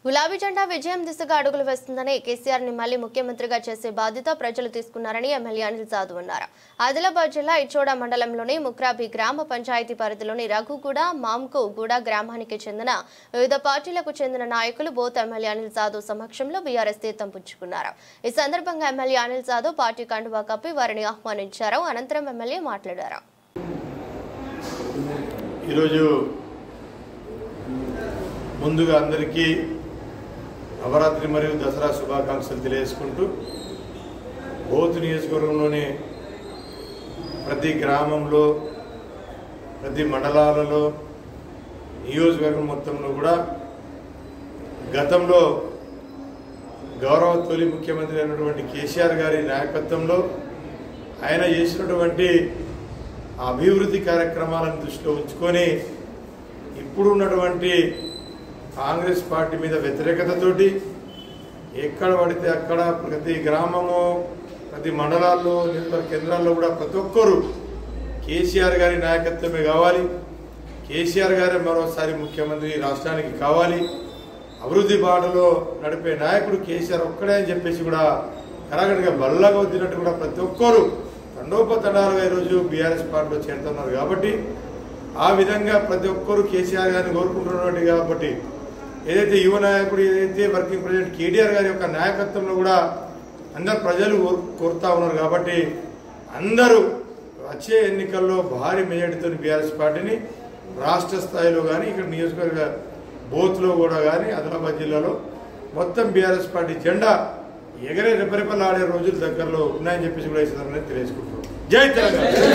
గులాబీ జెండా విజయం దిశగా అడుగులు వేస్తుందని కేసీఆర్ ని మళ్లీ ముఖ్యమంత్రిగా చేసే బాధ్యత ప్రజలు తీసుకున్నారని ఎమ్మెల్యే అనిల్ జాదవ్ అన్నారు. ఆదిలాబాద్ జిల్లా ఇచ్చోడ మండలంలోని ముక్రాబి గ్రామ పంచాయతీ పరిధిలోని రఘుగూడ, మాంకుగూడ గ్రామానికి చెందిన వివిధ పార్టీలకు చెందిన నాయకులు బోత్ ఎమ్మెల్యే అనిల్ జాదవ్ సమక్షంలో బీఆర్ఎస్ తీర్థం పుచ్చుకున్నారు. ఈ సందర్భంగా ఎమ్మెల్యే అనిల్ జాదవ్ పార్టీ కండువా కప్పి వారిని ఆహ్వానించారు. అనంతరం ఎమ్మెల్యే మాట్లాడారు. ముందుగా అందరికీ నవరాత్రి మరియు దసరా శుభాకాంక్షలు తెలియజేసుకుంటూ బోత్ నియోజకవర్గంలోని ప్రతి గ్రామంలో ప్రతి మండలాలలో నియోజకవర్గం మొత్తంలో కూడా గతంలో గౌరవ తొలి ముఖ్యమంత్రి అయినటువంటి కేసీఆర్ గారి నాయకత్వంలో ఆయన చేసినటువంటి అభివృద్ధి కార్యక్రమాలను దృష్టిలో ఉంచుకొని ఇప్పుడు ఉన్నటువంటి కాంగ్రెస్ పార్టీ మీద వ్యతిరేకతతోటి ఎక్కడ పడితే అక్కడ ప్రతి గ్రామము ప్రతి మండలాల్లో నియోజకవర్గ కేంద్రాల్లో కూడా ప్రతి ఒక్కరూ కేసీఆర్ గారి నాయకత్వమే కావాలి, కేసీఆర్ గారే మరోసారి ముఖ్యమంత్రి రాష్ట్రానికి కావాలి, అభివృద్ధి బాటలో నడిపే నాయకుడు కేసీఆర్ ఒక్కడే అని చెప్పేసి కూడా కరాగడిగా బల్లగా వద్దినట్టు కూడా ప్రతి ఒక్కరూ తండోపతండాలుగా ఈరోజు బీఆర్ఎస్ పార్టీలో చేరుతున్నారు. కాబట్టి ఆ విధంగా ప్రతి ఒక్కరూ కేసీఆర్ గారిని కోరుకుంటున్నటువంటి కాబట్టి ఏదైతే యువ నాయకుడు ఏదైతే వర్కింగ్ ప్రెసిడెంట్ కేటీఆర్ గారి యొక్క నాయకత్వంలో కూడా అందరు ప్రజలు కోరుతా ఉన్నారు. కాబట్టి అందరూ వచ్చే ఎన్నికల్లో భారీ మెజార్టీతో బీఆర్ఎస్ పార్టీని రాష్ట్ర స్థాయిలో కానీ ఇక్కడ నియోజకవర్గ బోత్లో కూడా కానీ ఆదిలాబాద్ జిల్లాలో మొత్తం బీఆర్ఎస్ పార్టీ జెండా ఎగరే రెపరెపలాడే రోజులు దగ్గరలో ఉన్నాయని చెప్పేసి కూడా ఈ సందర్భంగా తెలియజేసుకుంటున్నాం. జై తెలంగాణ.